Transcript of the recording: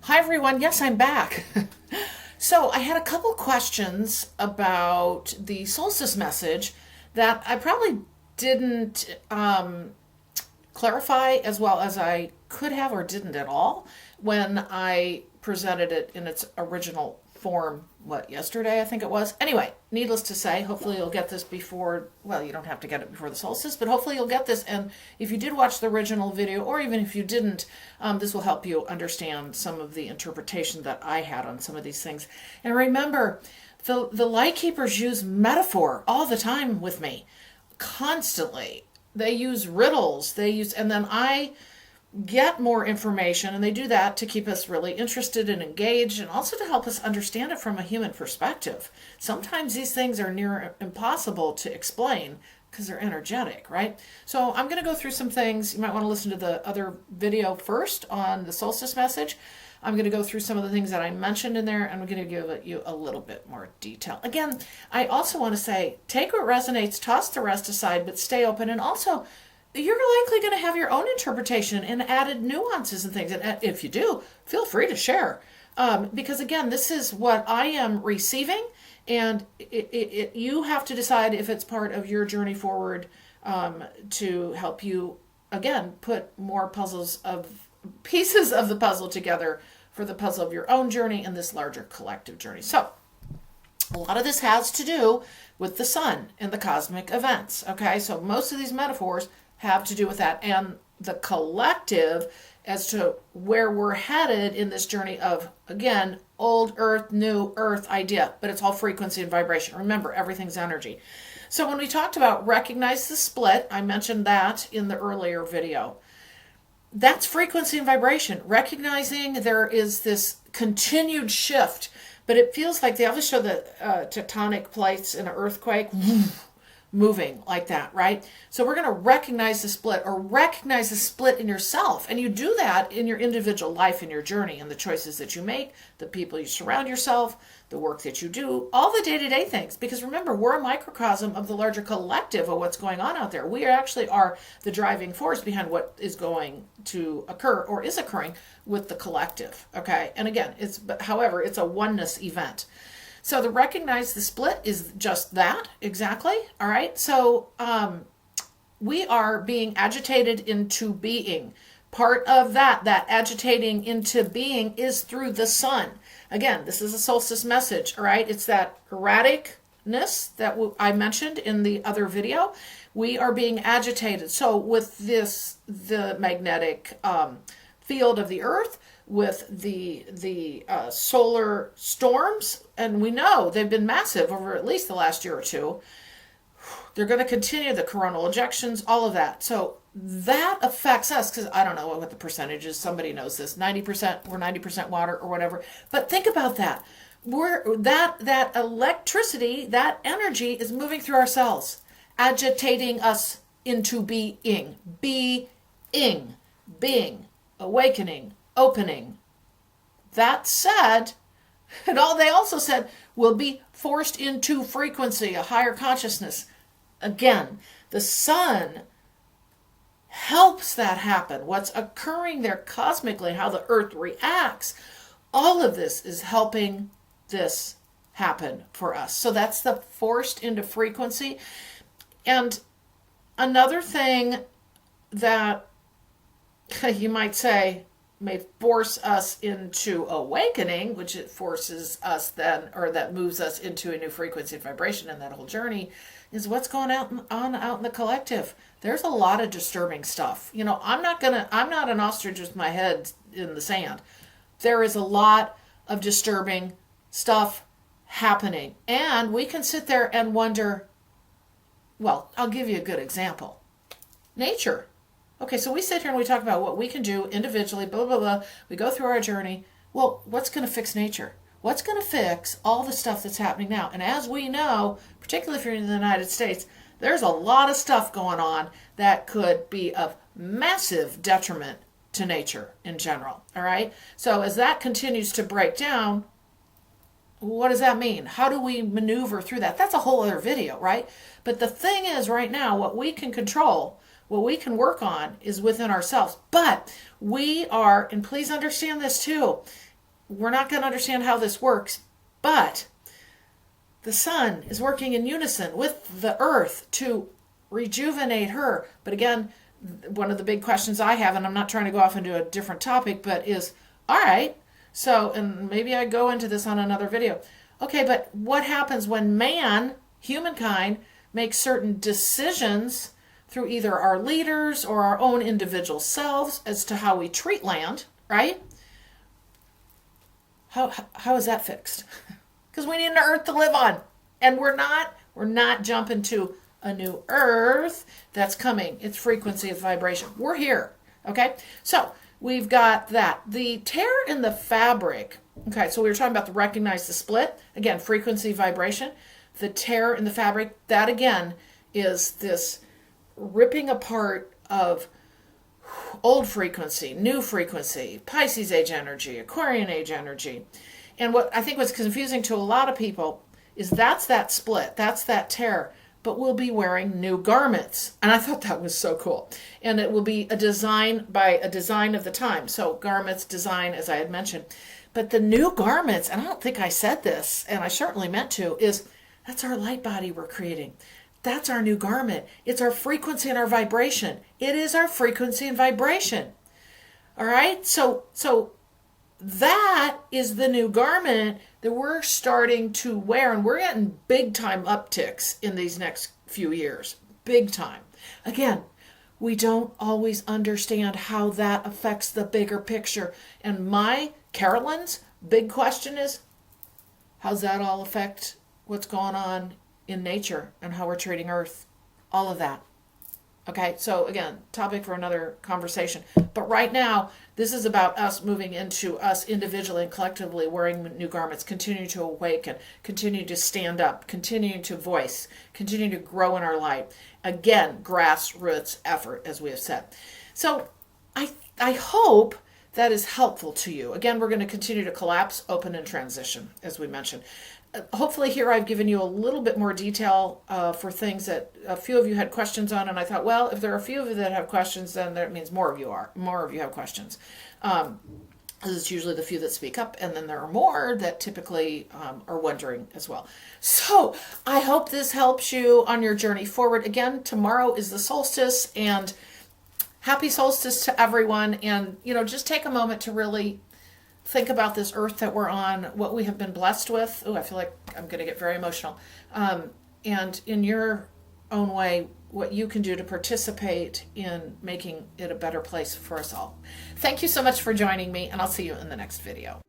Hi everyone, yes, I'm back. So I had a couple questions about the solstice message that I probably didn't clarify as well as I could have or didn't at all when I presented it in its original form, yesterday I think it was. Anyway, needless to say, hopefully you'll get this before, well, you don't have to get it before the solstice, but hopefully you'll get this. And if you did watch the original video, or even if you didn't, this will help you understand some of the interpretation that I had on some of these things. And remember, the light keepers use metaphor all the time with me, constantly. They use riddles, and then I get more information, and they do that to keep us really interested and engaged, and also to help us understand it from a human perspective. Sometimes these things are near impossible to explain because they're energetic, right? So I'm going to go through some things. You might want to listen to the other video first on the solstice message. I'm going to go through some of the things that I mentioned in there, and I'm going to give you a little bit more detail. Again, I also want to say, take what resonates, toss the rest aside, but stay open. And also, you're likely going to have your own interpretation and added nuances and things. And if you do, feel free to share. Because again, this is what I am receiving, and you have to decide if it's part of your journey forward, to help you, again, put more pieces of the puzzle together for the puzzle of your own journey and this larger collective journey. So, a lot of this has to do with the sun and the cosmic events. Okay, so most of these metaphors have to do with that, and the collective as to where we're headed in this journey of, again, old earth, new earth idea, but it's all frequency and vibration. Remember, everything's energy. So when we talked about recognize the split, I mentioned that in the earlier video. That's frequency and vibration, recognizing there is this continued shift, but it feels like they always show the tectonic plates in an earthquake moving like that, right? So we're going to recognize the split, or recognize the split in yourself. And you do that in your individual life, in your journey, and the choices that you make, the people you surround yourself, the work that you do, all the day-to-day things. Because remember, we're a microcosm of the larger collective of what's going on out there. We actually are the driving force behind what is going to occur or is occurring with the collective, okay? And again, however, it's a oneness event. So the recognize the split is just that, exactly. All right. So we are being agitated into being. Part of that agitating into being is through the sun. Again, this is a solstice message. All right. It's that erraticness that I mentioned in the other video. We are being agitated. So with the magnetic field of the earth, with the solar storms, and we know they've been massive over at least the last year or two. They're going to continue, the coronal ejections, all of that. So that affects us, because I don't know what the percentage is. Somebody knows this. 90%, we're 90% water or whatever. But think about that. That electricity, that energy is moving through our cells, agitating us into being, awakening, opening. That said, and they also said, will be forced into frequency, a higher consciousness. Again, the sun helps that happen. What's occurring there cosmically, how the earth reacts, all of this is helping this happen for us. So that's the forced into frequency. And another thing that you might say may force us into awakening, which it forces us then, or that moves us into a new frequency and vibration in that whole journey, is what's going on out in the collective. There's a lot of disturbing stuff. I'm not an ostrich with my head in the sand. There is a lot of disturbing stuff happening. And we can sit there and wonder, well, I'll give you a good example. Nature. Okay, so we sit here and we talk about what we can do individually, blah, blah, blah. We go through our journey. Well, what's going to fix nature? What's going to fix all the stuff that's happening now? And as we know, particularly if you're in the United States, there's a lot of stuff going on that could be of massive detriment to nature in general, all right? So as that continues to break down, what does that mean? How do we maneuver through that? That's a whole other video, right? But the thing is, right now, what we can control, what we can work on, is within ourselves. But we are, and please understand this too, we're not going to understand how this works, but the sun is working in unison with the earth to rejuvenate her. But again, one of the big questions I have, and I'm not trying to go off into a different topic, but is, all right, so, and maybe I go into this on another video. Okay, but what happens when man, humankind, makes certain decisions through either our leaders or our own individual selves as to how we treat land, right? How is that fixed? Because we need an earth to live on. And we're not jumping to a new earth that's coming. It's frequency, it's vibration. We're here. Okay? So we've got that. The tear in the fabric. Okay, so we were talking about the recognize the split. Again, frequency, vibration. The tear in the fabric, that again is this ripping apart of old frequency, new frequency, Pisces age energy, Aquarian age energy. And what I think was confusing to a lot of people is that's that split, that's that tear, but we'll be wearing new garments. And I thought that was so cool. And it will be a design by a design of the time. So garments, design, as I had mentioned. But the new garments, and I don't think I said this, and I certainly meant to, is that's our light body we're creating. That's our new garment. It's our frequency and our vibration. It is our frequency and vibration. All right? So that is the new garment that we're starting to wear, and we're getting big time upticks in these next few years. Big time. Again, we don't always understand how that affects the bigger picture. And my, Carolyn's, big question is, how's that all affect what's going on in nature and how we're treating Earth? All of that. Okay, so again, topic for another conversation. But right now, this is about us moving into us individually and collectively wearing new garments, continue to awaken, continue to stand up, continue to voice, continue to grow in our light. Again, grassroots effort, as we have said. So I hope that is helpful to you. Again, we're going to continue to collapse, open, and transition, as we mentioned. Hopefully here I've given you a little bit more detail for things that a few of you had questions on, and I thought, well, if there are a few of you that have questions, then that means more of you have questions. This is usually the few that speak up, and then there are more that typically are wondering as well. So I hope this helps you on your journey forward. Again, tomorrow is the solstice, and happy solstice to everyone. And, just take a moment to really think about this earth that we're on, what we have been blessed with. Oh, I feel like I'm going to get very emotional. And in your own way, what you can do to participate in making it a better place for us all. Thank you so much for joining me, and I'll see you in the next video.